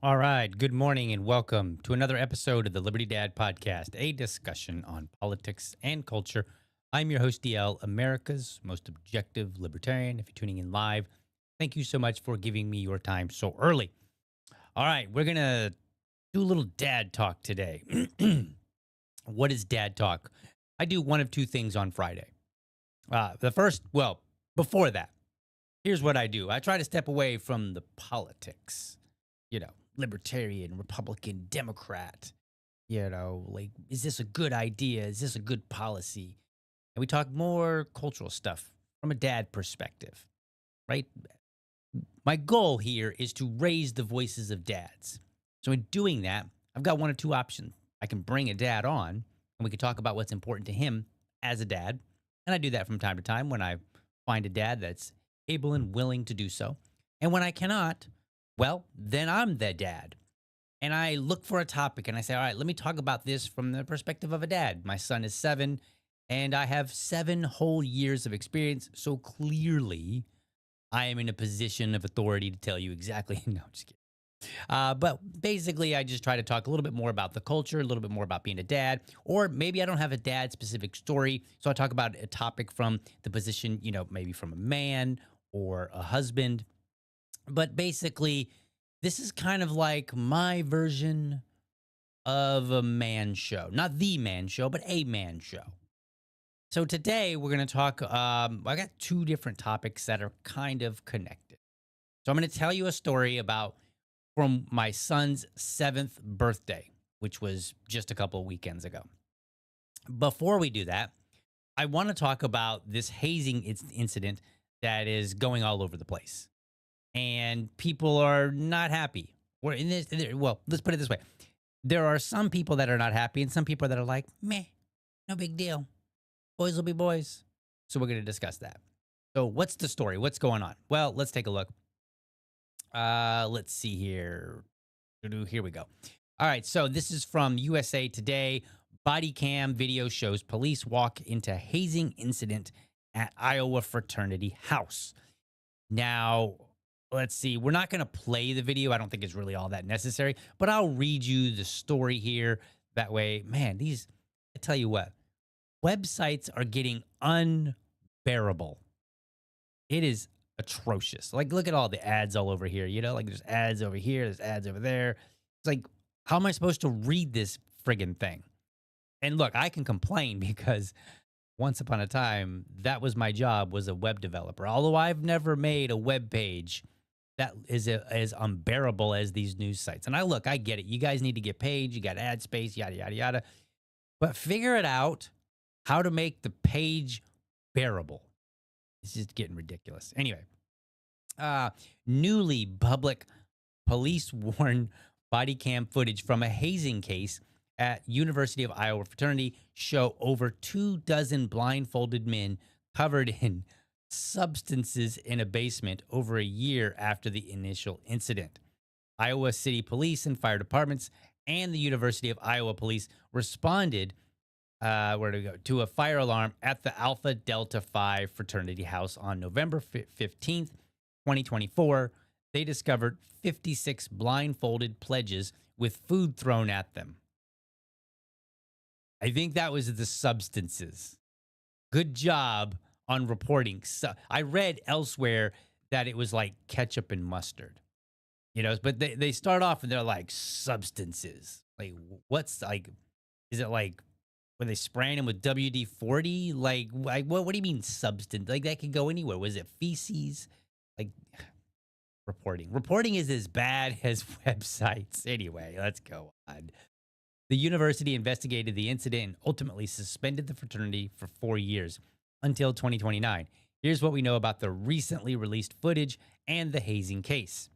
All right. Good morning and welcome to another episode of the Liberty Dad Podcast, a discussion on politics and culture. I'm your host, DL, America's most objective libertarian. If you're tuning in live, thank you so much for giving me your time so early. All right. We're going to do a little dad talk today. What is dad talk? I do one of two things on Friday. Before that, here's what I do. I try to step away from the politics, libertarian, Republican, Democrat, like, is this a good idea? Is this a good policy? And we talk more cultural stuff from a dad perspective, right? My goal here is to raise the voices of dads. So in doing that, I've got one or two options. I can bring a dad on and we can talk about what's important to him as a dad. And I do that from time to time when I find a dad that's able and willing to do so. And when I cannot, well, then I'm the dad. And I look for a topic and I say, all right, let me talk about this from the perspective of a dad. My son is 7 and I have 7 whole years of experience. So clearly, I am in a position of authority to tell you exactly. No, I'm just kidding. But basically, I just try to talk a little bit more about the culture, a little bit more about being a dad, or maybe I don't have a dad specific story. So I talk about a topic from the position, maybe from a man or a husband. But basically, this is kind of like my version of a man show. Not the man show, but a man show. So today we're going to talk. I got two different topics that are kind of connected. So I'm going to tell you a story about from my son's 7th birthday, which was just a couple of weekends ago. Before we do that, I want to talk about this hazing incident that is going all over the place. And people are not happy. Well, let's put it this way. There are some people that are not happy and some people that are like, meh, no big deal. Boys will be boys. So we're going to discuss that. So what's the story? What's going on? Well, let's take a look. Let's see here. Here we go. All right. So this is from USA Today. Body cam video shows police walk into hazing incident at Iowa fraternity house. Now, let's see. We're not going to play the video. I don't think it's really all that necessary, but I'll read you the story here. That way, man, I tell you what, websites are getting unbearable. It is atrocious. Like, look at all the ads all over here. Like there's ads over here, there's ads over there. It's like, how am I supposed to read this friggin' thing? And look, I can complain because once upon a time, that was my job, was a web developer. Although I've never made a web page that is as unbearable as these news sites. And I get it. You guys need to get paid. You got ad space, yada, yada, yada. But figure it out how to make the page bearable. It's just getting ridiculous. Anyway, newly public police worn body cam footage from a hazing case at University of Iowa fraternity show over 24 blindfolded men covered in substances in a basement over a year after the initial incident. Iowa City Police and fire departments and the University of Iowa Police responded to a fire alarm at the Alpha Delta Phi fraternity house on November 15th, 2024. They discovered 56 blindfolded pledges with food thrown at them. I think that was the substances. Good job on reporting. So I read elsewhere that it was like ketchup and mustard, but they start off and they're like substances. Like, what's like, is it like, were they spraying him with WD-40? Like what do you mean substance? Like, that could go anywhere. Was it feces? Like, reporting is as bad as websites. Anyway, let's go on. The university investigated the incident and ultimately suspended the fraternity for 4 years until 2029. Here's what we know about the recently released footage and the hazing case.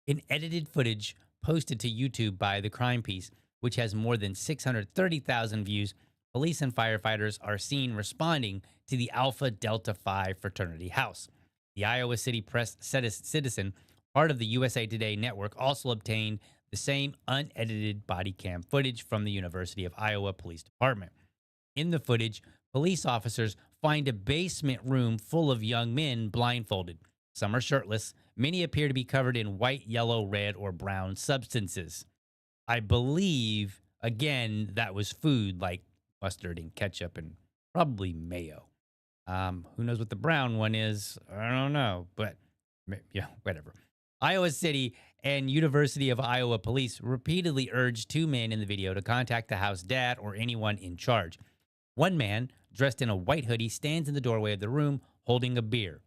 In edited footage posted to YouTube by The Crime Piece, which has more than 630,000 views, police and firefighters are seen responding to the Alpha Delta Phi fraternity house. The Iowa City Press Citizen, part of the USA Today network, also obtained the same unedited body cam footage from the University of Iowa Police Department. In the footage, police officers find a basement room full of young men blindfolded. Some are shirtless. Many appear to be covered in white, yellow, red, or brown substances. I believe, again, that was food like mustard and ketchup and probably mayo. Who knows what the brown one is? I don't know, but yeah, whatever. Iowa City and University of Iowa police repeatedly urged two men in the video to contact the house dad or anyone in charge. One man, dressed in a white hoodie, stands in the doorway of the room holding a beer.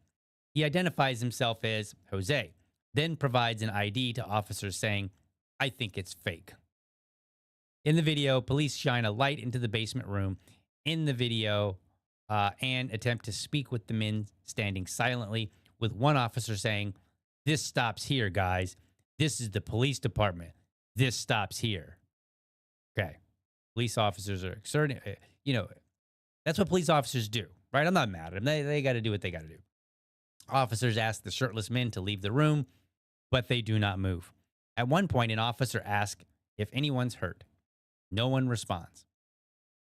He identifies himself as Jose, then provides an ID to officers saying, "I think it's fake." In the video, police shine a light into the basement room in the video and attempt to speak with the men standing silently, with one officer saying, "This stops here, guys. This is the police department. This stops here." Okay. Police officers are exerting, that's what police officers do, right? I'm not mad at them. They got to do what they got to do. Officers ask the shirtless men to leave the room, but they do not move. At one point, an officer asks if anyone's hurt. No one responds.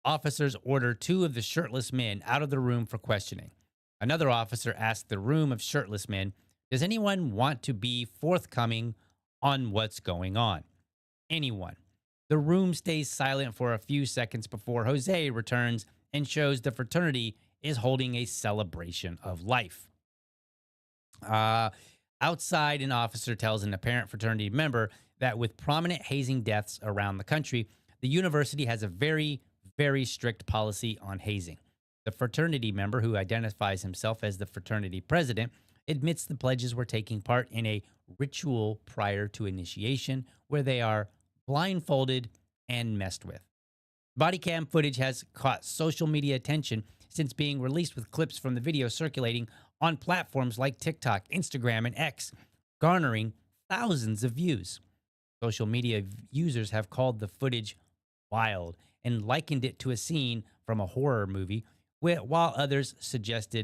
Officers order two of the shirtless men out of the room for questioning. Another officer asks the room of shirtless men, "Does anyone want to be forthcoming on what's going on?" Anyone. The room stays silent for a few seconds before Jose returns and shows the fraternity is holding a celebration of life. Uh, Outside, an officer tells an apparent fraternity member that with prominent hazing deaths around the country, the university has a very, very strict policy on hazing. The fraternity member, who identifies himself as the fraternity president, admits the pledges were taking part in a ritual prior to initiation where they are blindfolded and messed with. Body cam footage has caught social media attention since being released, with clips from the video circulating on platforms like TikTok, Instagram, and X, garnering thousands of views. Social media users have called the footage wild and likened it to a scene from a horror movie, while others suggest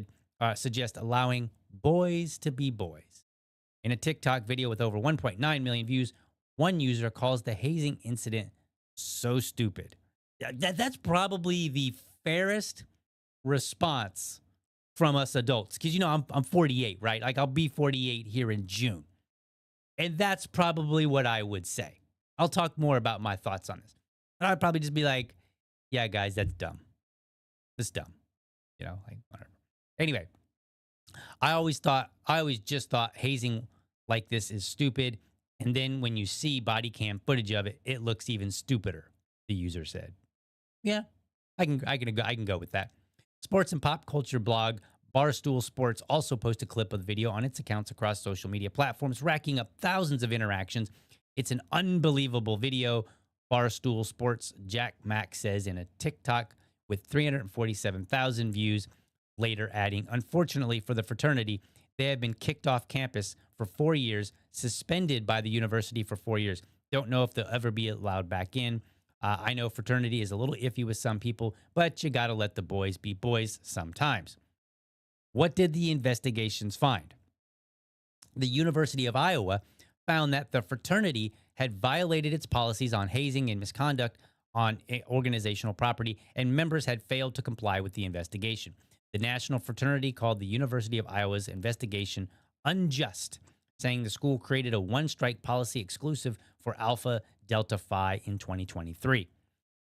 allowing boys to be boys. In a TikTok video with over 1.9 million views, one user calls the hazing incident so stupid. That's probably the fairest response from us adults, because I'm 48, right? Like, I'll be 48 here in June, and that's probably what I would say. I'll talk more about my thoughts on this, but I'd probably just be like, "Yeah, guys, that's dumb. That's dumb." Like, whatever. Anyway, I always just thought hazing like this is stupid, and then when you see body cam footage of it, it looks even stupider. The user said, "Yeah, I can go with that." Sports and pop culture blog Barstool Sports also posted a clip of the video on its accounts across social media platforms, racking up thousands of interactions. "It's an unbelievable video," Barstool Sports Jack Mack says in a TikTok with 347,000 views, later adding, "Unfortunately for the fraternity, they have been kicked off campus for 4 years, suspended by the university for 4 years. Don't know if they'll ever be allowed back in. I know fraternity is a little iffy with some people, but you got to let the boys be boys sometimes." What did the investigations find? The University of Iowa found that the fraternity had violated its policies on hazing and misconduct on organizational property, and members had failed to comply with the investigation. The national fraternity called the University of Iowa's investigation unjust, saying the school created a one-strike policy exclusive for Alpha Delta Phi in 2023.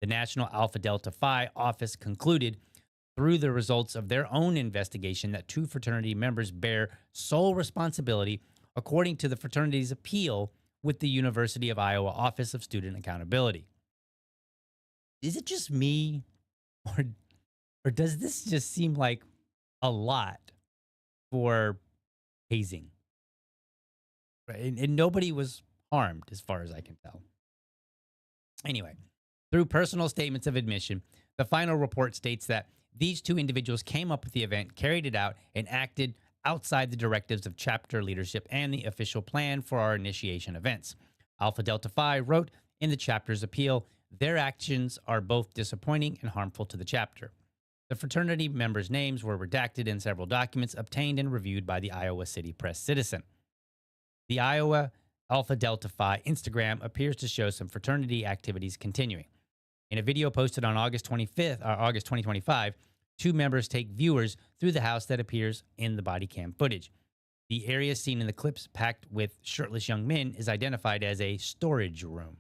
The National Alpha Delta Phi office concluded through the results of their own investigation that two fraternity members bear sole responsibility, according to the fraternity's appeal with the University of Iowa Office of Student Accountability. Is it just me, or does this just seem like a lot for hazing? Right? And nobody was harmed, as far as I can tell. Anyway, through personal statements of admission, the final report states that these two individuals came up with the event, carried it out, and acted outside the directives of chapter leadership and the official plan for our initiation events. Alpha Delta Phi wrote in the chapter's appeal, "Their actions are both disappointing and harmful to the chapter." The fraternity members' names were redacted in several documents obtained and reviewed by the Iowa City Press Citizen. The Iowa Alpha Delta Phi Instagram appears to show some fraternity activities continuing. In a video posted on August 2025, two members take viewers through the house that appears in the body cam footage. The area seen in the clips, packed with shirtless young men, is identified as a storage room.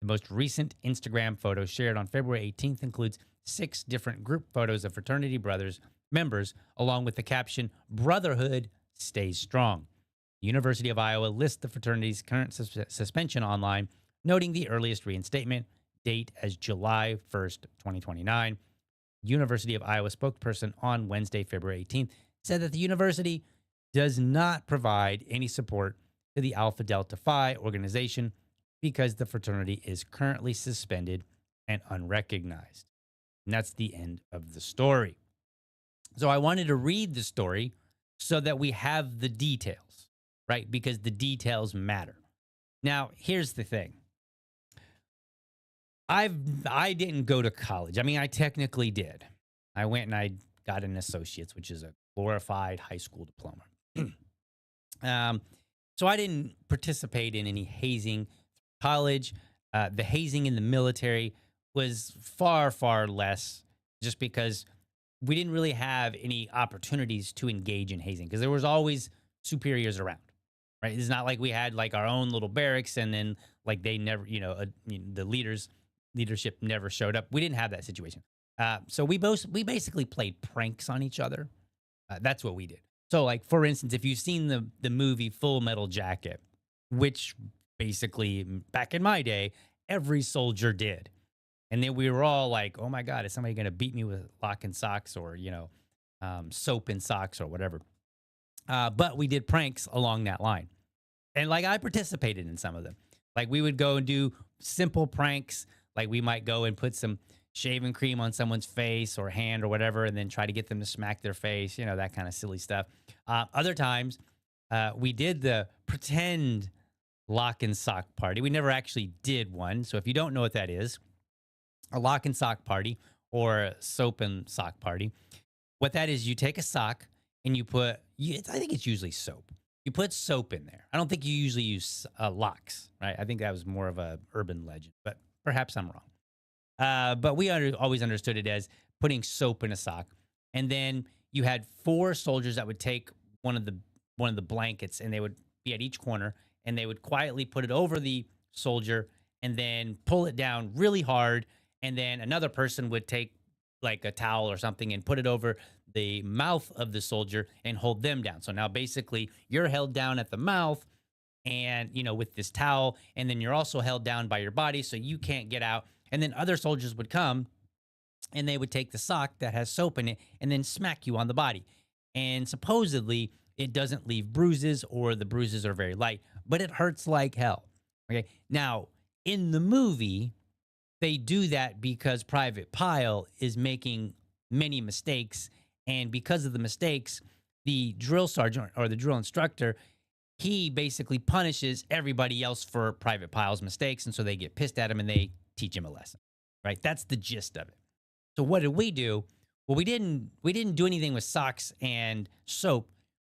The most recent Instagram photo shared on February 18th includes 6 different group photos of fraternity brothers members, along with the caption, "Brotherhood stays strong." The University of Iowa lists the fraternity's current suspension online, noting the earliest reinstatement date as July 1st, 2029. University of Iowa spokesperson on Wednesday, February 18th, said that the university does not provide any support to the Alpha Delta Phi organization because the fraternity is currently suspended and unrecognized. And that's the end of the story. So I wanted to read the story so that we have the details, right? Because the details matter. Now, here's the thing. I didn't go to college. I mean, I technically did. I went and I got an associate's, which is a glorified high school diploma. um, so I didn't participate in any hazing college. The hazing in the military was far, far less, just because we didn't really have any opportunities to engage in hazing because there was always superiors around, right? It's not like we had like our own little barracks and then like they never, the leadership never showed up. We didn't have that situation. So we basically played pranks on each other. That's what we did. So like, for instance, if you've seen the movie Full Metal Jacket, which basically back in my day, every soldier did. And then we were all like, oh my God, is somebody going to beat me with lock and socks or, soap and socks or whatever. But we did pranks along that line. And like I participated in some of them. Like we would go and do simple pranks. Like we might go and put some shaving cream on someone's face or hand or whatever, and then try to get them to smack their face, that kind of silly stuff. Other times, we did the pretend lock and sock party. We never actually did one. So if you don't know what that is, a lock and sock party or a soap and sock party, what that is, you take a sock and you put, I think it's usually soap. You put soap in there. I don't think you usually use locks, right? I think that was more of a urban legend, but perhaps I'm wrong. But we always understood it as putting soap in a sock. And then you had 4 soldiers that would take one of the blankets, and they would be at each corner, and they would quietly put it over the soldier and then pull it down really hard. And then another person would take like a towel or something and put it over the mouth of the soldier and hold them down. So now basically you're held down at the mouth and, with this towel, and then you're also held down by your body so you can't get out. And then other soldiers would come and they would take the sock that has soap in it and then smack you on the body. And supposedly it doesn't leave bruises, or the bruises are very light, but it hurts like hell. Okay. Now, in the movie, they do that because Private Pyle is making many mistakes. And because of the mistakes, the drill sergeant or the drill instructor, he basically punishes everybody else for Private Pyle's mistakes. And so they get pissed at him and they teach him a lesson, right? That's the gist of it. So what did we do? Well, we didn't do anything with socks and soap.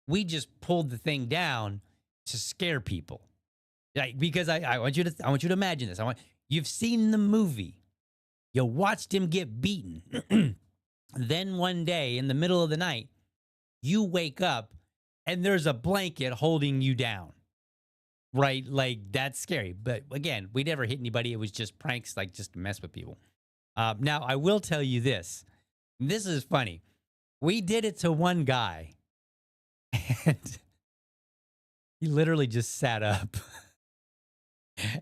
We just pulled the thing down to scare people. Like, because I want you to imagine this. You've seen the movie. You watched him get beaten. Then one day in the middle of the night, you wake up and there's a blanket holding you down. Right? Like, that's scary. But again, we never hit anybody. It was just pranks, like just to mess with people. Now, I will tell you this. This is funny. We did it to one guy, and he literally just sat up.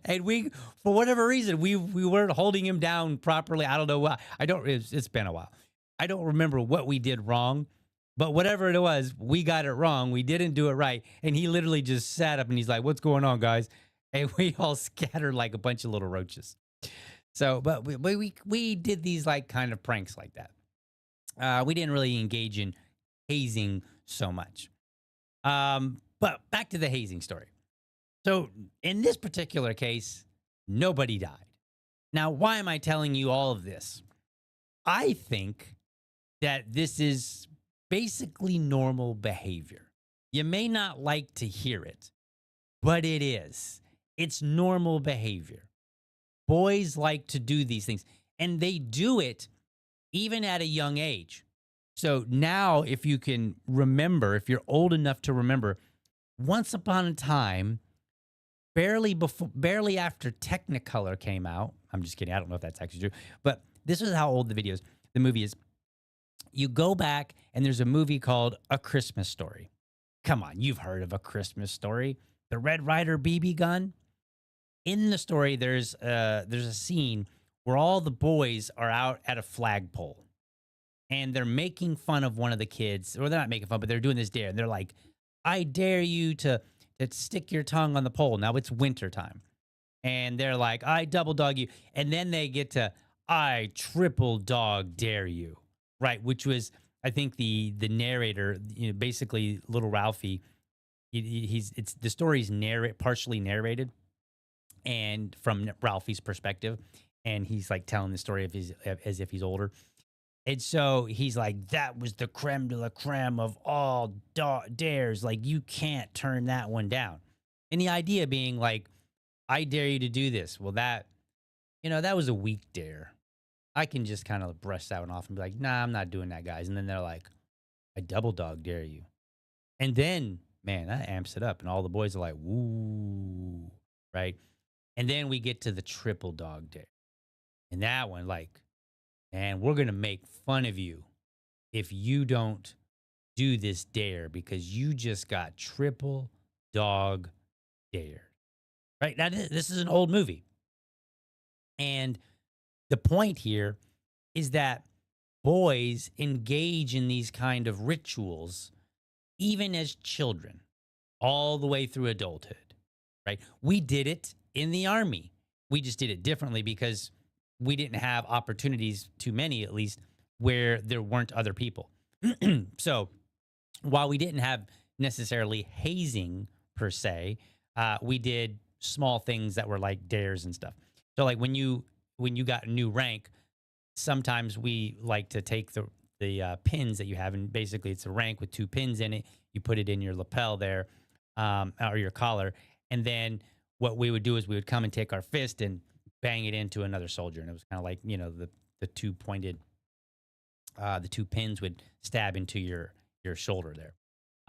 And we, for whatever reason, we weren't holding him down properly. I don't know why. It's been a while. I don't remember what we did wrong, but whatever it was, we got it wrong. We didn't do it right. And he literally just sat up and he's like, "What's going on, guys?" And we all scattered like a bunch of little roaches. So, but we did these like kind of pranks like that. We didn't really engage in hazing so much. But back to the hazing story. So in this particular case, nobody died. Now, why am I telling you all of this? I think that this is basically normal behavior. You may not like to hear it, but it is. It's normal behavior. Boys like to do these things, and they do it even at a young age. So now, if you can remember, if you're old enough to remember, Once upon a time, barely after Technicolor came out. I'm just kidding. I don't know if that's actually true, but this is how old the movie is. You go back and there's a movie called A Christmas Story. Come on, you've heard of A Christmas Story. The Red Ryder BB gun. In the story, there's a scene where all the boys are out at a flagpole and they're making fun of one of the kids, or they're not making fun, but they're doing this dare. And they're like, I dare you to stick your tongue on the pole. Now it's winter time. And they're like, I double dog you. And then they get to, I triple dog dare you. Right. Which was, I think the narrator, basically little Ralphie, it's the story's partially narrated and from Ralphie's perspective. And he's like telling the story as if he's older. And so he's like, that was the creme de la creme of all dares. Like, you can't turn that one down. And the idea being like, I dare you to do this. Well, that was a weak dare. I can just kind of brush that one off and be like, nah, I'm not doing that, guys. And then they're like, I double dog dare you. And then, man, that amps it up. And all the boys are like, woo, right? And then we get to the triple dog dare. And that one, like, and we're going to make fun of you if you don't do this dare because you just got triple dog dared. Right? Now, this is an old movie. And the point here is that boys engage in these kind of rituals even as children, all the way through adulthood, right? We did it in the army. We just did it differently because we didn't have opportunities, too many at least, where there weren't other people. So while we didn't have necessarily hazing per se, we did small things that were like dares and stuff. So like when you got a new rank, sometimes we like to take the pins that you have, and basically it's a rank with two pins in it. You put it in your lapel there, or your collar, and then what we would do is we would come and take our fist and bang it into another soldier, and it was kind of like the two pointed, the two pins would stab into your shoulder there.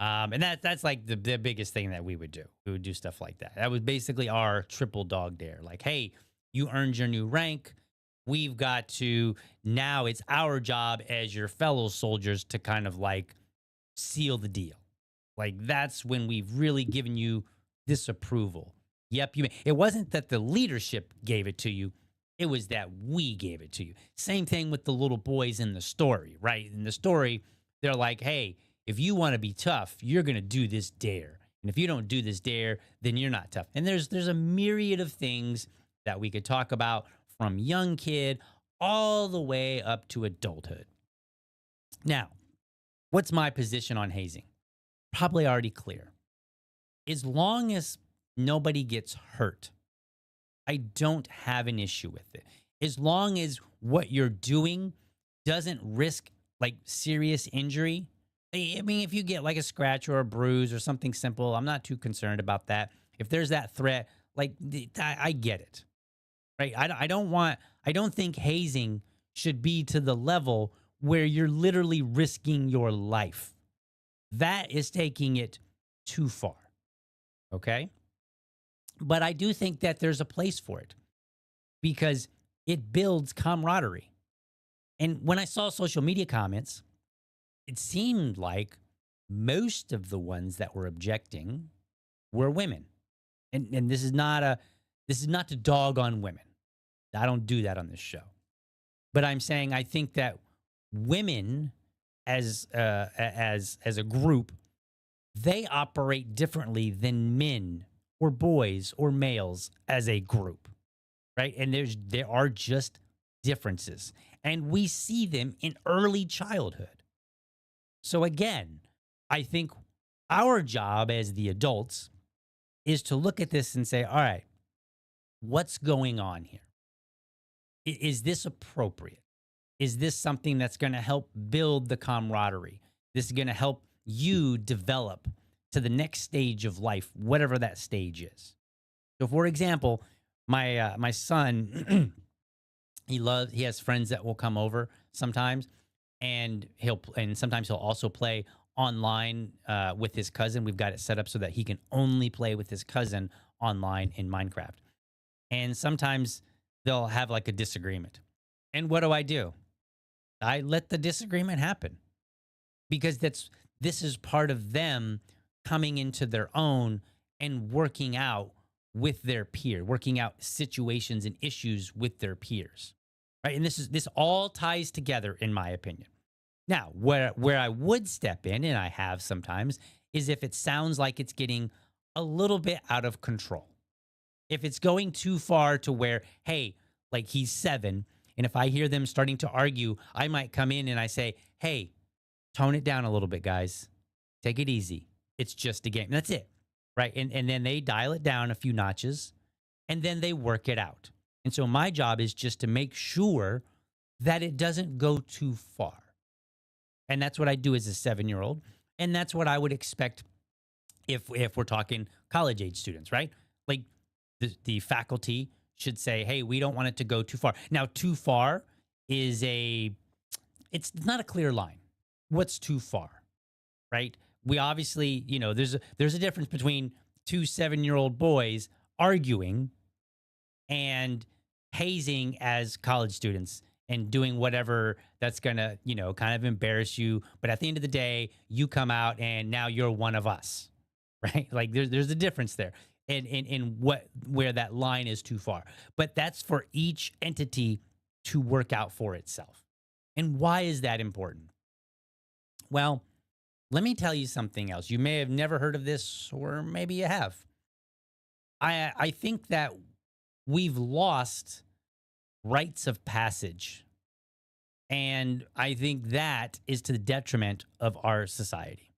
And that's like the biggest thing that we would do. We would do stuff like that. That was basically our triple dog dare. Like, hey, you earned your new rank. We've got to, now it's our job as your fellow soldiers to kind of like seal the deal. Like, that's when we've really given you this approval. Yep, it wasn't that the leadership gave it to you. It was that we gave it to you. Same thing with the little boys in the story, right? In the story, they're like, hey, if you want to be tough, you're going to do this dare. And if you don't do this dare, then you're not tough. And there's a myriad of things that we could talk about from young kid all the way up to adulthood. Now, what's my position on hazing? Probably already clear. As long as nobody gets hurt, I don't have an issue with it. As long as what you're doing doesn't risk like serious injury. I mean, if you get like a scratch or a bruise or something simple, I'm not too concerned about that. If there's that threat, like I get it, right? I don't think hazing should be to the level where you're literally risking your life. That is taking it too far. Okay. But I do think that there's a place for it because it builds camaraderie. And when I saw social media comments, it seemed like most of the ones that were objecting were women. And this is not to dog on women. I don't do that on this show. But I'm saying I think that women as a group, they operate differently than men or boys or males as a group, right? And there are just differences, and we see them in early childhood. So again, I think our job as the adults is to look at this and say, all right, what's going on here? Is this appropriate? Is this something that's going to help build the camaraderie? This is going to help you develop to the next stage of life, whatever that stage is. So, for example, my son, he has friends that will come over sometimes, and sometimes he'll also play online with his cousin. We've got it set up so that he can only play with his cousin online in Minecraft. And sometimes they'll have like a disagreement. And what do? I let the disagreement happen because this is part of them coming into their own and working out with their peer, working out situations and issues with their peers. Right? And this all ties together in my opinion. Now, where I would step in, and I have sometimes, is if it sounds like it's getting a little bit out of control. If it's going too far to where, hey, like he's 7, and if I hear them starting to argue, I might come in and I say, hey, tone it down a little bit, guys. Take it easy. It's just a game. That's it. Right. And then they dial it down a few notches and then they work it out. And so my job is just to make sure that it doesn't go too far. And that's what I do as a 7-year-old. And that's what I would expect if we're talking college age students, right? Like the faculty should say, hey, we don't want it to go too far. Now, too far is it's not a clear line. What's too far, right? We obviously, there's a difference between two 7-year-old boys arguing and hazing as college students and doing whatever that's going to, kind of embarrass you. But at the end of the day, you come out and now you're one of us, right? Like there's a difference there in where that line is too far. But that's for each entity to work out for itself. And why is that important? Well, let me tell you something else. You may have never heard of this, or maybe you have. I think that we've lost rites of passage. And I think that is to the detriment of our society.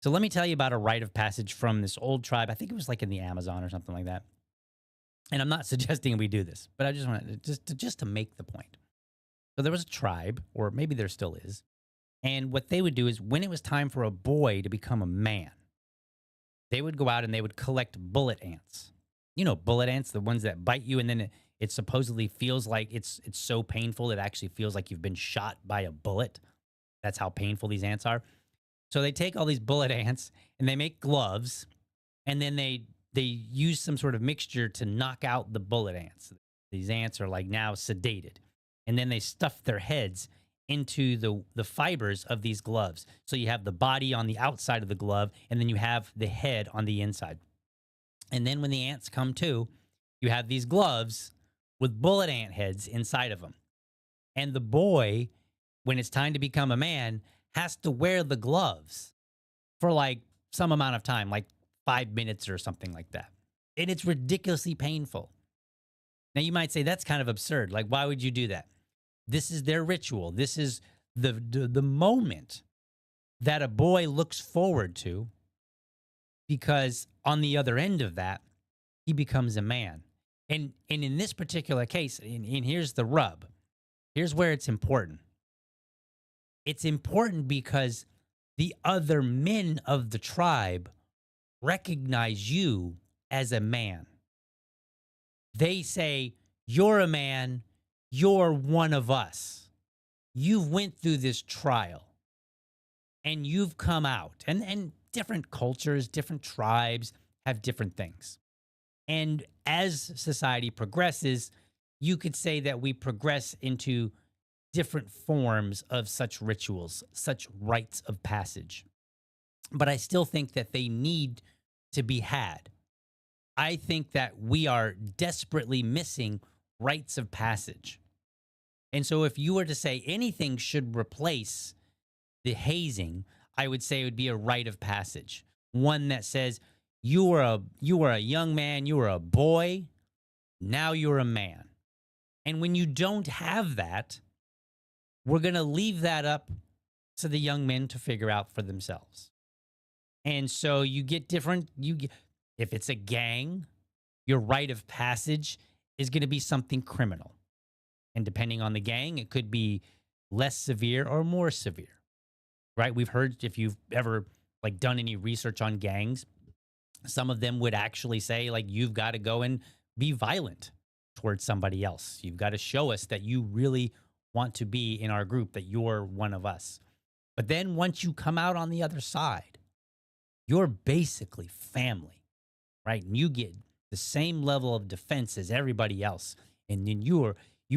So let me tell you about a rite of passage from this old tribe. I think it was like in the Amazon or something like that. And I'm not suggesting we do this, but I just want just to make the point. So there was a tribe, or maybe there still is. And what they would do is when it was time for a boy to become a man, they would go out and they would collect bullet ants. You know, bullet ants, the ones that bite you and then it supposedly feels like it's so painful. It actually feels like you've been shot by a bullet. That's how painful these ants are. So they take all these bullet ants and they make gloves, and then they use some sort of mixture to knock out the bullet ants. These ants are like now sedated. And then they stuff their heads into the fibers of these gloves. So you have the body on the outside of the glove, and then you have the head on the inside. And then when the ants come to, you have these gloves with bullet ant heads inside of them. And the boy, when it's time to become a man, has to wear the gloves for like some amount of time, like 5 minutes or something like that. And it's ridiculously painful. Now you might say that's kind of absurd. Like, why would you do that? This is their ritual. This is the moment that a boy looks forward to, because on the other end of that, he becomes a man. And in this particular case, and here's the rub. Here's where it's important. It's important because the other men of the tribe recognize you as a man. They say, you're a man. You're one of us. You've went through this trial and you've come out. And different cultures, different tribes have different things. And as society progresses, you could say that we progress into different forms of such rituals, such rites of passage. But I still think that they need to be had. I think that we are desperately missing rites of passage. And so if you were to say anything should replace the hazing, I would say it would be a rite of passage. One that says you were a young man, you were a boy, now you're a man. And when you don't have that, we're going to leave that up to the young men to figure out for themselves. And so you get different, if it's a gang, your rite of passage is going to be something criminal. And depending on the gang, it could be less severe or more severe, right? We've heard, if you've ever like done any research on gangs, some of them would actually say like, you've got to go and be violent towards somebody else. You've got to show us that you really want to be in our group, that you're one of us. But then once you come out on the other side, you're basically family, right? And you get the same level of defense as everybody else. And then you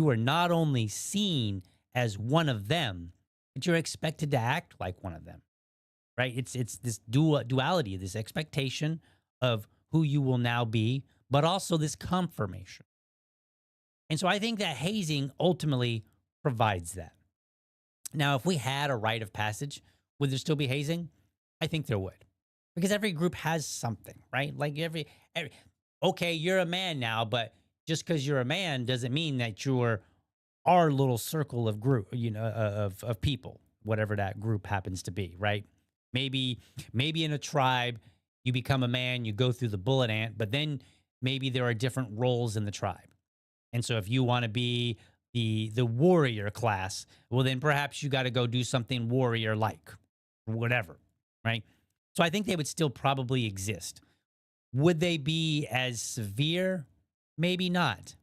are not only seen as one of them, but you're expected to act like one of them, right? It's this duality, this expectation of who you will now be, but also this confirmation. And so I think that hazing ultimately provides that. Now, if we had a rite of passage, would there still be hazing? I think there would. Because every group has something, right? Like every okay, you're a man now, but just because you're a man doesn't mean that you're our little circle of group, of people, whatever that group happens to be, right? Maybe maybe in a tribe, you become a man, you go through the bullet ant, but then maybe there are different roles in the tribe. And so if you want to be the warrior class, well then perhaps you got to go do something warrior like, whatever, right? So I think they would still probably exist. Would they be as severe? Maybe not.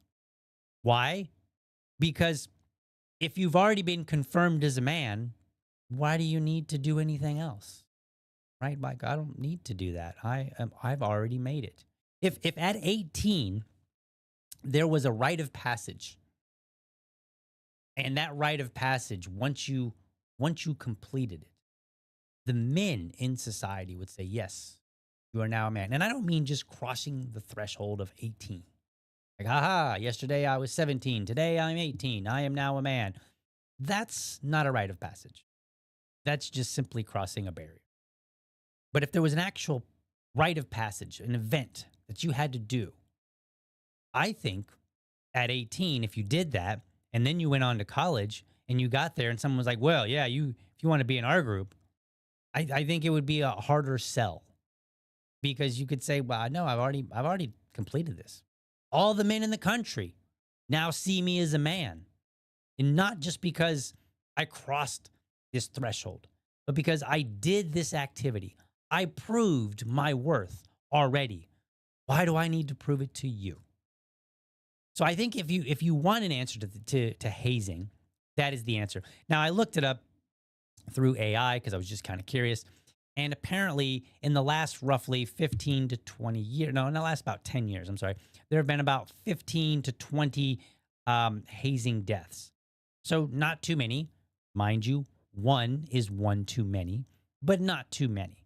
Why? Because if you've already been confirmed as a man, why do you need to do anything else? Right? Like I don't need to do that. I've already made it. If at 18 there was a rite of passage, and that rite of passage, once you completed it, the men in society would say, yes, you are now a man. And I don't mean just crossing the threshold of 18. Like, haha, yesterday I was 17. Today I'm 18. I am now a man. That's not a rite of passage. That's just simply crossing a barrier. But if there was an actual rite of passage, an event that you had to do, I think at 18, if you did that and then you went on to college and you got there and someone was like, well, yeah, if you want to be in our group, I think it would be a harder sell because you could say, well, no, I've already completed this. All the men in the country now see me as a man. And not just because I crossed this threshold, but because I did this activity. I proved my worth already. Why do I need to prove it to you? So I think if you want an answer to hazing, that is the answer. Now I looked it up through AI because I was just kind of curious. And apparently, in the last roughly 15 to 20 years, no, in the last about 10 years, I'm sorry, there have been about 15 to 20 hazing deaths. So not too many. Mind you, one is one too many, but not too many.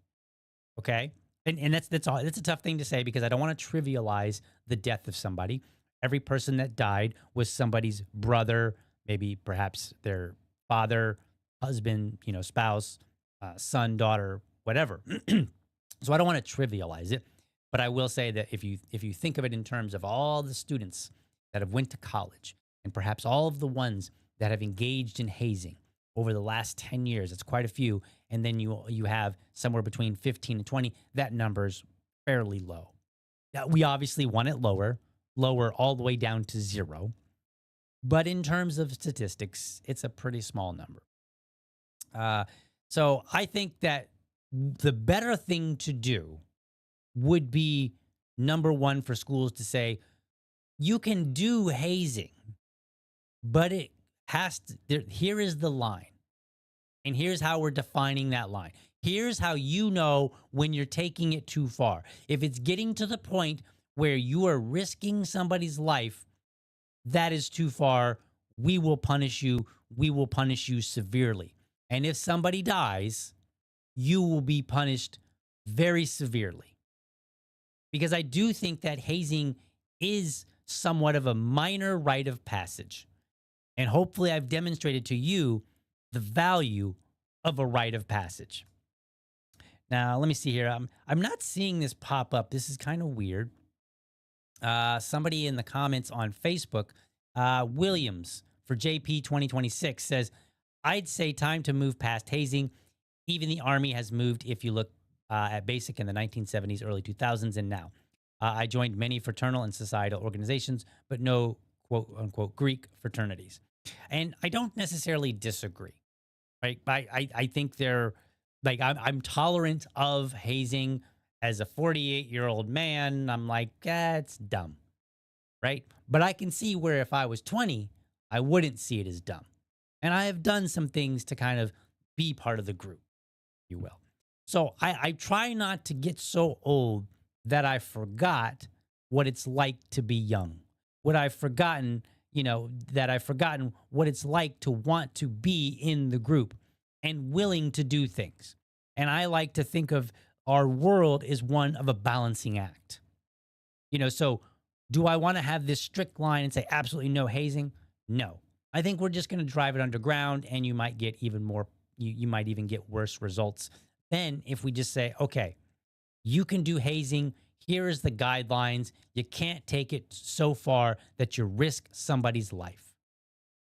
Okay? And that's all. That's a tough thing to say because I don't want to trivialize the death of somebody. Every person that died was somebody's brother, maybe perhaps their father, husband, spouse, son, daughter, whatever. So I don't want to trivialize it, but I will say that if you think of it in terms of all the students that have went to college and perhaps all of the ones that have engaged in hazing over the last 10 years, it's quite a few, and then you have somewhere between 15 and 20, that number's fairly low. Now, we obviously want it lower all the way down to zero. But in terms of statistics, it's a pretty small number. So I think that the better thing to do would be number one for schools to say, you can do hazing, but it has to, here is the line. And here's how we're defining that line. Here's how you know when you're taking it too far. If it's getting to the point where you are risking somebody's life, that is too far. We will punish you. We will punish you severely. And if somebody dies, you will be punished very severely. Because I do think that hazing is somewhat of a minor rite of passage. And hopefully I've demonstrated to you the value of a rite of passage. Now, let me see here. I'm not seeing this pop up. This is kind of weird. Somebody in the comments on Facebook, Williams for JP 2026 says, I'd say time to move past hazing. Even the Army has moved if you look at basic in the 1970s, early 2000s, and now. I joined many fraternal and societal organizations, but no quote unquote Greek fraternities. And I don't necessarily disagree, right? I think they're like, I'm tolerant of hazing. As a 48-year-old man, I'm like, it's dumb, right? But I can see where if I was 20, I wouldn't see it as dumb. And I have done some things to kind of be part of the group, if you will. So I try not to get so old that I forgot what it's like to be young. What I've forgotten, that I've forgotten what it's like to want to be in the group and willing to do things. And I like to think of our world as one of a balancing act. So do I want to have this strict line and say absolutely no hazing? No. I think we're just going to drive it underground, and you might get even more, you might even get worse results than if we just say, okay, you can do hazing. Here is the guidelines. You can't take it so far that you risk somebody's life,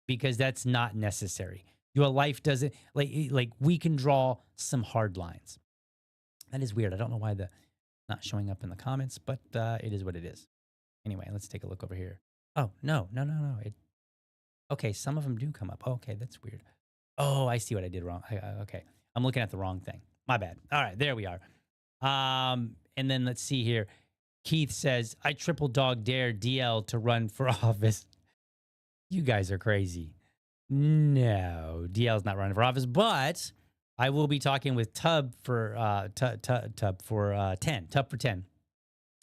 because that's not necessary. Your life doesn't, like we can draw some hard lines. That is weird. I don't know why the not showing up in the comments, but it is what it is. Anyway, let's take a look over here. Oh, no. Okay, some of them do come up. Oh, okay, that's weird. Oh, I see what I did wrong. Okay, I'm looking at the wrong thing. My bad. All right, there we are. And then let's see here. Keith says, I triple dog dare DL to run for office. You guys are crazy. No, DL's not running for office, but I will be talking with Tub for 10. Tub for 10.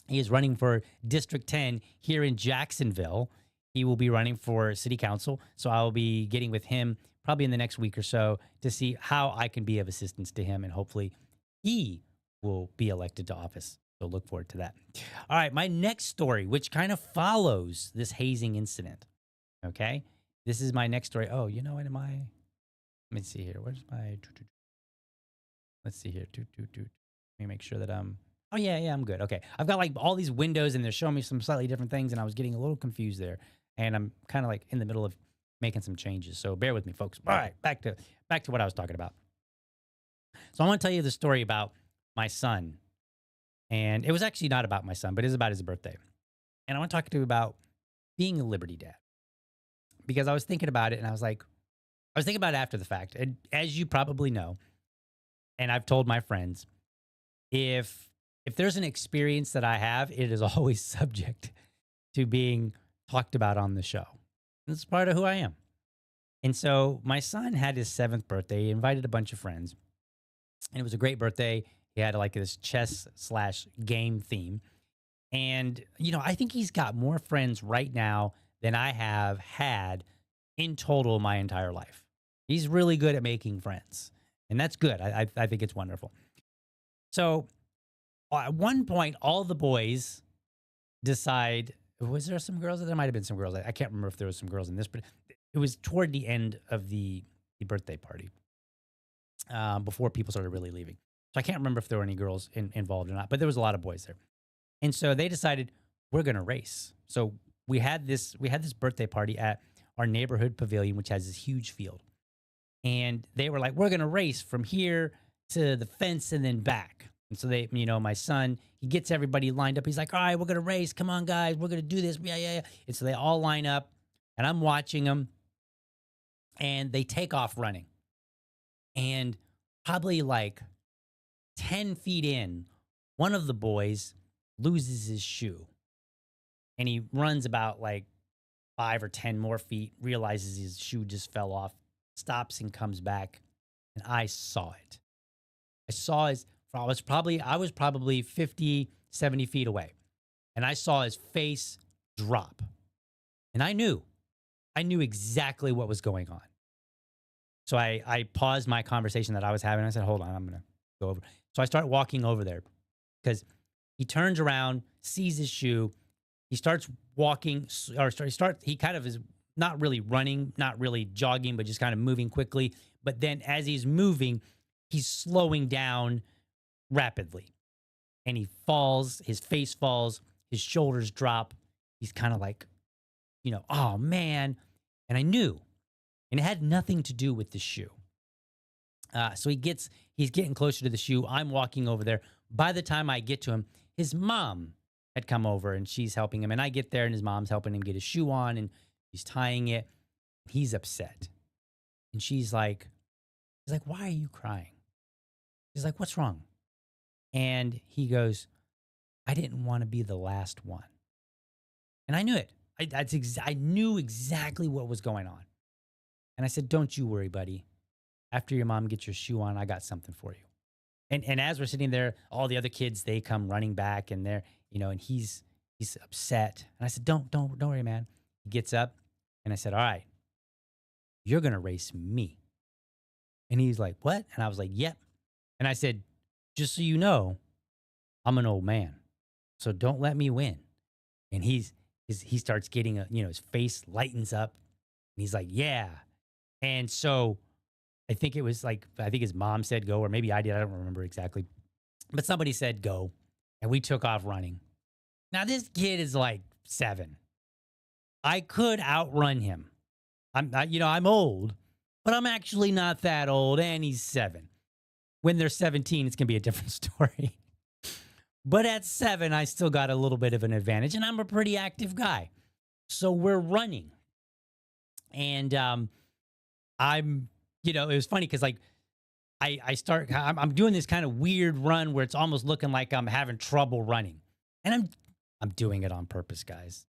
He is running for District 10 here in Jacksonville. He will be running for city council. So I will be getting with him probably in the next week or so to see how I can be of assistance to him. And hopefully he will be elected to office. So look forward to that. All right. My next story, which kind of follows this hazing incident. Okay. This is my next story. Oh, you know what? Let me see here. Where's my, let's see here. Let me make sure that oh, yeah, I'm good. Okay. I've got like all these windows and they're showing me some slightly different things, and I was getting a little confused there. And I'm kind of like in the middle of making some changes. So bear with me, folks. All right, back to what I was talking about. So I want to tell you the story about my son. And it was actually not about my son, but it is about his birthday. And I want to talk to you about being a Liberty Dad. Because I was thinking about it, and I was thinking about it after the fact. And as you probably know, and I've told my friends, if there's an experience that I have, it is always subject to being talked about on the show. It's part of who I am. And so my son had his 7th birthday. He invited a bunch of friends, and it was a great birthday. He had like this chess/game theme. And, I think he's got more friends right now than I have had in total my entire life. He's really good at making friends, and that's good. I think it's wonderful. So at one point, all the boys decide, was there some girls? There might have been some girls. I can't remember if there was some girls in this, but it was toward the end of the birthday party, before people started really leaving. So I can't remember if there were any girls involved or not, but there was a lot of boys there. And so they decided, we're going to race. So we had this birthday party at our neighborhood pavilion, which has this huge field. And they were like, we're going to race from here to the fence and then back. And so they, my son, he gets everybody lined up. He's like, all right, we're going to race. Come on, guys. We're going to do this. Yeah. And so they all line up, and I'm watching them, and they take off running. And probably like 10 feet in, one of the boys loses his shoe. And he runs about like 5 or 10 more feet, realizes his shoe just fell off, stops and comes back. And I saw it. I was probably 50, 70 feet away. And I saw his face drop. And I knew exactly what was going on. So I paused my conversation that I was having. I said, hold on, I'm going to go over. So I start walking over there, because he turns around, sees his shoe. He starts walking, he kind of is not really running, not really jogging, but just kind of moving quickly. But then as he's moving, he's slowing down rapidly. And he falls, his face falls, his shoulders drop. He's kind of like, oh man. And I knew, and it had nothing to do with the shoe. So he's getting closer to the shoe. I'm walking over there. By the time I get to him, his mom had come over and she's helping him. And I get there and his mom's helping him get his shoe on and she's tying it. He's upset. And she's like, why are you crying? She's like, what's wrong? And he goes, I didn't want to be the last one. And I knew it. I knew exactly what was going on. And I said, don't you worry, buddy. after your mom gets your shoe on, I got something for you. And as we're sitting there, all the other kids, they come running back and they're, and he's upset. And I said, don't worry, man. He gets up and I said, all right, you're gonna race me. And he's like, what? And I was like, yep. And I said, just so you know, I'm an old man. So don't let me win. And he starts getting his face lightens up and he's like, yeah. And so I think it was like, I think his mom said go, or maybe I did. I don't remember exactly. But somebody said go. And we took off running. Now, this kid is like 7. I could outrun him. I'm old, but I'm actually not that old. And he's 7. When they're 17, it's going to be a different story. But at 7, I still got a little bit of an advantage. And I'm a pretty active guy. So we're running. And it was funny because like I'm doing this kind of weird run where it's almost looking like I'm having trouble running. And I'm doing it on purpose, guys.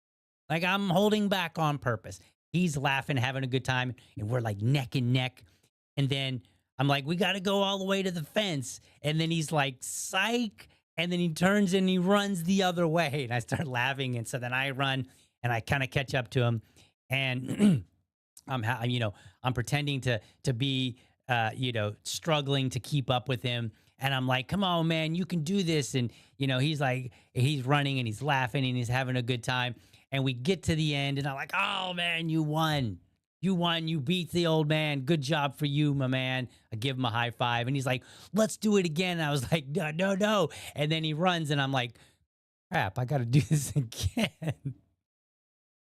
Like I'm holding back on purpose. He's laughing, having a good time, and we're like neck and neck. And then I'm like, we got to go all the way to the fence. And then he's like, psych. And then he turns and he runs the other way. And I start laughing. And so then I run and I kind of catch up to him. And I'm pretending to be, struggling to keep up with him. And I'm like, come on, man, you can do this. And, he's like, he's running and he's laughing and he's having a good time. And we get to the end and I'm like, oh, man, you won. You won. You beat the old man. Good job for you, my man. I give him a high five. And he's like, let's do it again. And I was like, no, no, no. And then he runs and I'm like, crap, I got to do this again.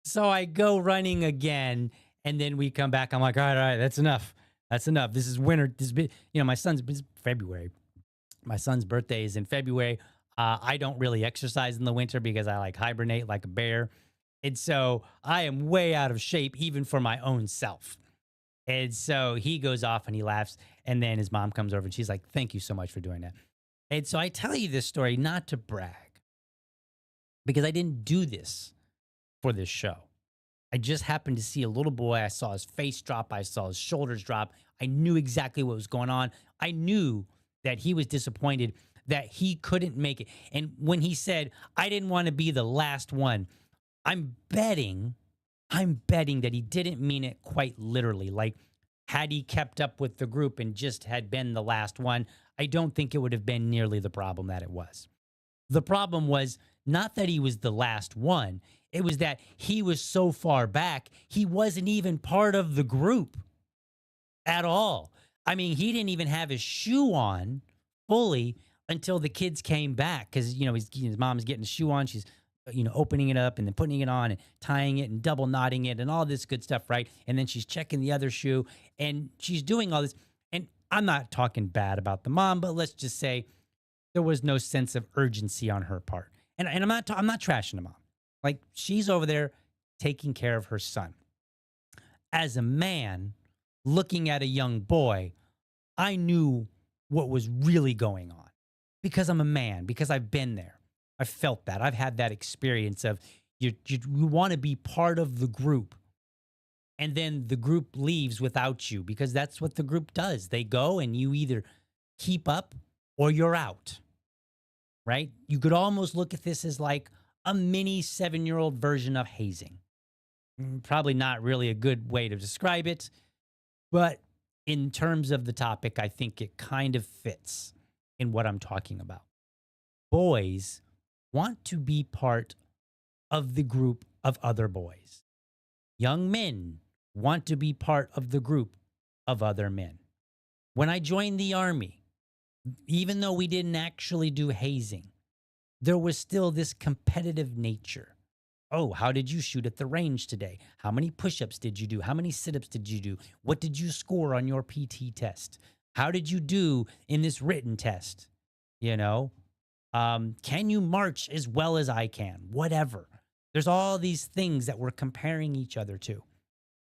So I go running again. And then we come back. I'm like, all right, that's enough. That's enough. This is winter. My son's February. My son's birthday is in February. I don't really exercise in the winter because I like hibernate like a bear. And so I am way out of shape, even for my own self. And so he goes off and he laughs. And then his mom comes over and she's like, thank you so much for doing that. And so I tell you this story not to brag, because I didn't do this for this show. I just happened to see a little boy. I saw his face drop. I saw his shoulders drop. I knew exactly what was going on. I knew that he was disappointed that he couldn't make it. And when he said, I didn't want to be the last one, I'm betting that he didn't mean it quite literally. Like, had he kept up with the group and just had been the last one, I don't think it would have been nearly the problem that it was. The problem was not that he was the last one. It was that he was so far back, he wasn't even part of the group at all. I mean, he didn't even have his shoe on fully until the kids came back because, his mom's getting the shoe on. She's, opening it up and then putting it on and tying it and double knotting it and all this good stuff, right? And then she's checking the other shoe and she's doing all this. And I'm not talking bad about the mom, but let's just say there was no sense of urgency on her part. And I'm not trashing the mom. Like, she's over there taking care of her son. As a man looking at a young boy, I knew what was really going on because I'm a man, because I've been there. I've felt that. I've had that experience of you want to be part of the group. And then the group leaves without you because that's what the group does. They go and you either keep up or you're out, right? You could almost look at this as like a mini 7-year-old version of hazing. Probably not really a good way to describe it, but in terms of the topic, I think it kind of fits in what I'm talking about. Boys want to be part of the group of other boys. Young men want to be part of the group of other men. When I joined the Army, even though we didn't actually do hazing, there was still this competitive nature. Oh, how did you shoot at the range today? How many push-ups did you do? How many sit-ups did you do? What did you score on your PT test? How did you do in this written test? Can you march as well as I can? Whatever. There's all these things that we're comparing each other to.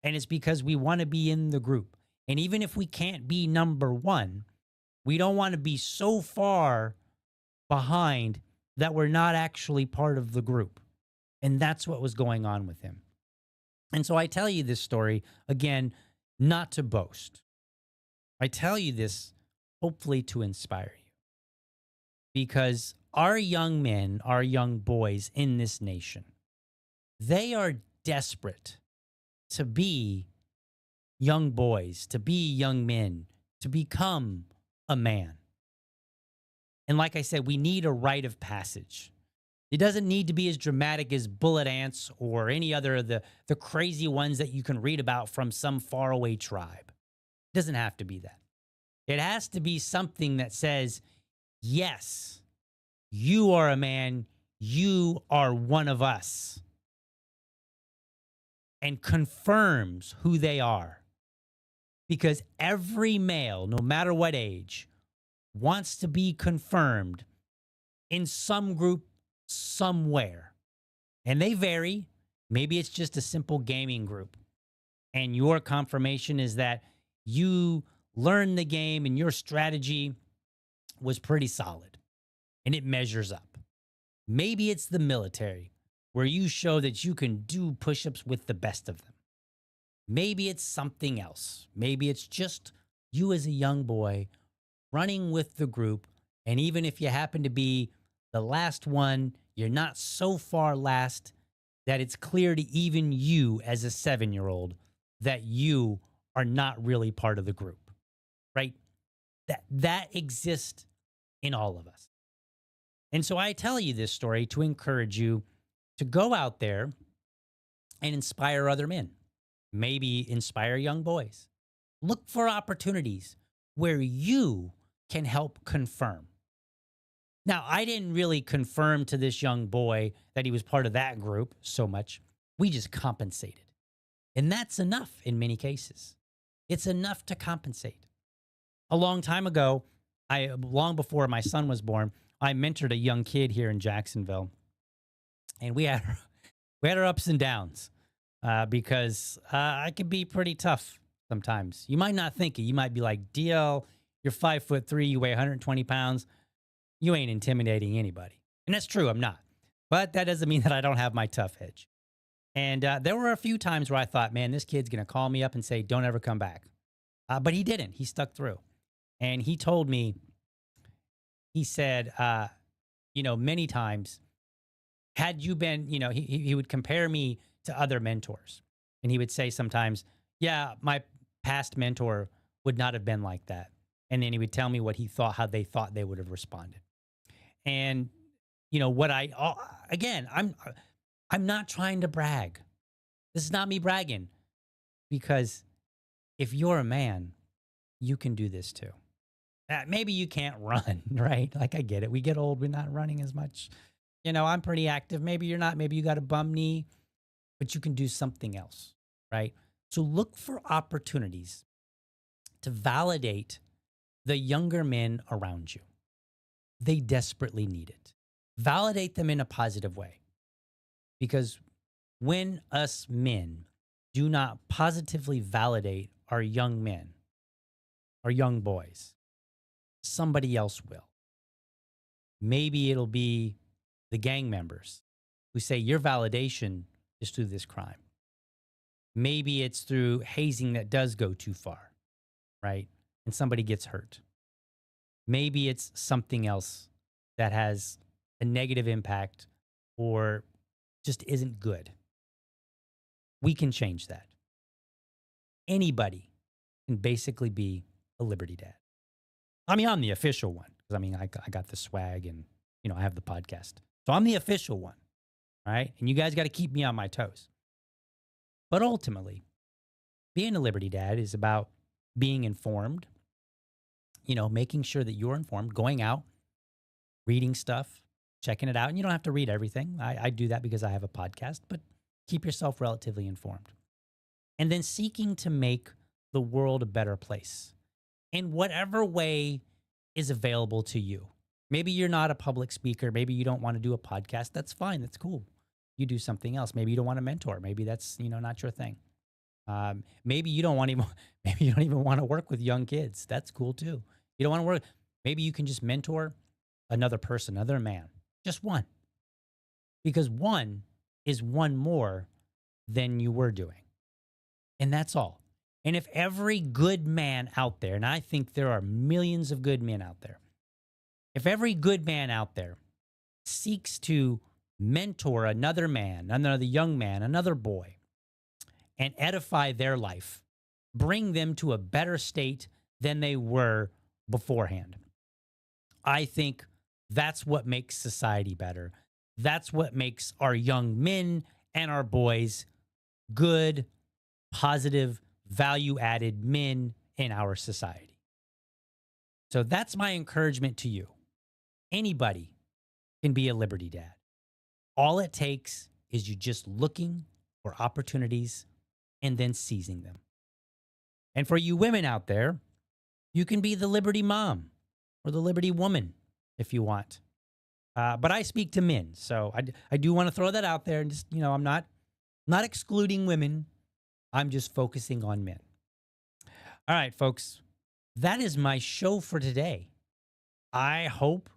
And it's because we want to be in the group. And even if we can't be number one, we don't want to be so far behind that we're not actually part of the group. And that's what was going on with him. And so I tell you this story, again, not to boast, I tell you this hopefully to inspire you because our young men, our young boys in this nation, they are desperate to be young boys, to be young men, to become a man. And like I said, we need a rite of passage. It doesn't need to be as dramatic as bullet ants or any other of the crazy ones that you can read about from some faraway tribe. It doesn't have to be that. It has to be something that says, yes, you are a man, you are one of us, and confirms who they are. Because every male, no matter what age, wants to be confirmed in some group somewhere. And they vary. Maybe it's just a simple gaming group. And your confirmation is that you learned the game and your strategy was pretty solid and it measures up. Maybe it's the military where you show that you can do push ups with the best of them. Maybe it's something else. Maybe it's just you as a young boy running with the group. And even if you happen to be the last one, you're not so far last that it's clear to even you as a 7-year-old that you are not really part of the group, right? That exists in all of us. And so I tell you this story to encourage you to go out there and inspire other men, maybe inspire young boys. Look for opportunities where you can help confirm. Now, I didn't really confirm to this young boy that he was part of that group so much. We just compensated. And that's enough in many cases. It's enough to compensate. A long time ago, long before my son was born, I mentored a young kid here in Jacksonville. And we had our ups and downs because I could be pretty tough sometimes. You might not think it. You might be like, DL, you're 5'3", you weigh 120 pounds. You ain't intimidating anybody. And that's true, I'm not. But that doesn't mean that I don't have my tough edge. And there were a few times where I thought, man, this kid's going to call me up and say, don't ever come back. But he didn't. He stuck through. And he told me, he said, many times, had you been, he would compare me to other mentors. And he would say sometimes, yeah, my past mentor would not have been like that. And then he would tell me what he thought, how they thought they would have responded. And, again, I'm not trying to brag. This is not me bragging, because if you're a man, you can do this too. Maybe you can't run, right? Like, I get it. We get old. We're not running as much. I'm pretty active. Maybe you're not. Maybe you got a bum knee, but you can do something else, right? So look for opportunities to validate the younger men around you. They desperately need it. Validate them in a positive way. Because when us men do not positively validate our young men, our young boys, somebody else will. Maybe it'll be the gang members who say your validation is through this crime. Maybe it's through hazing that does go too far, right? And somebody gets hurt. Maybe it's something else that has a negative impact or just isn't good. We can change that. Anybody can basically be a Liberty Dad. I mean, I'm the official one because I got the swag and, I have the podcast. So I'm the official one, all right? And you guys got to keep me on my toes. But ultimately, being a Liberty Dad is about being informed, making sure that you're informed, going out, reading stuff, checking it out. And you don't have to read everything. I do that because I have a podcast, but keep yourself relatively informed. And then seeking to make the world a better place in whatever way is available to you. Maybe you're not a public speaker. Maybe you don't want to do a podcast. That's fine. That's cool. You do something else. Maybe you don't want to mentor. Maybe that's, not your thing. Maybe you don't even want to work with young kids. That's cool too. You don't want to work. Maybe you can just mentor another person, another man, just one, because one is one more than you were doing. And that's all. And if every good man out there, and I think there are millions of good men out there, if every good man out there seeks to mentor another man, another young man, another boy, and edify their life, bring them to a better state than they were beforehand, I think that's what makes society better. That's what makes our young men and our boys good, positive, value added men in our society. So that's my encouragement to you. Anybody can be a Liberty Dad. All it takes is you just looking for opportunities and then seizing them. And for you women out there, you can be the Liberty Mom or the Liberty Woman if you want. But I speak to men, so I do want to throw that out there. And just, I'm not excluding women. I'm just focusing on men. All right, folks, that is my show for today. I hope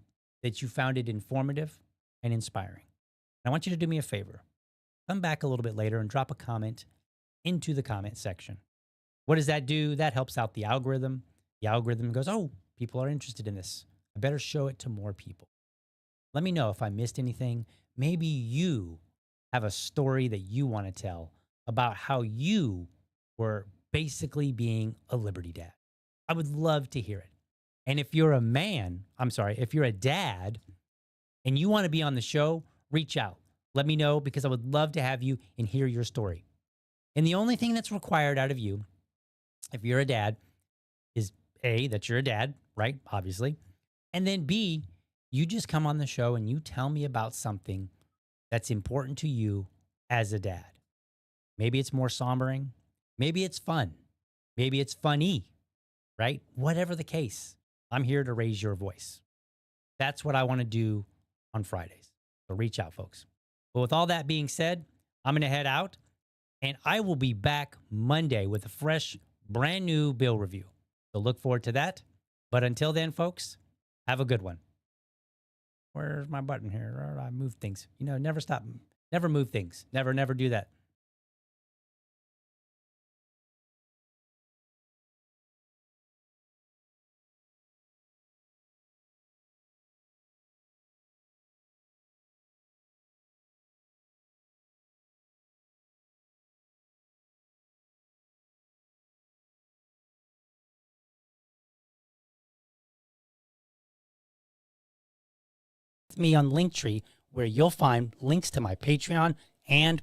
that you found it informative and inspiring. I want you to do me a favor. Come back a little bit later and drop a comment into the comment section. What does that do? That helps out the algorithm. The algorithm goes, oh, people are interested in this. I better show it to more people. Let me know if I missed anything. Maybe you have a story that you want to tell about how you were basically being a Liberty Dad. I would love to hear it. And if you're if you're a dad and you want to be on the show, reach out. Let me know because I would love to have you and hear your story. And the only thing that's required out of you, if you're a dad, is A, that you're a dad, right? Obviously. And then B, you just come on the show and you tell me about something that's important to you as a dad. Maybe it's more sombering. Maybe it's fun. Maybe it's funny, right? Whatever the case, I'm here to raise your voice. That's what I want to do on Fridays. So reach out, folks. But with all that being said, I'm going to head out and I will be back Monday with a fresh, brand new bill review. So look forward to that. But until then, folks, have a good one. Where's my button here? I move things. Never stop. Never move things. Never do that. Me on Linktree, where you'll find links to my Patreon and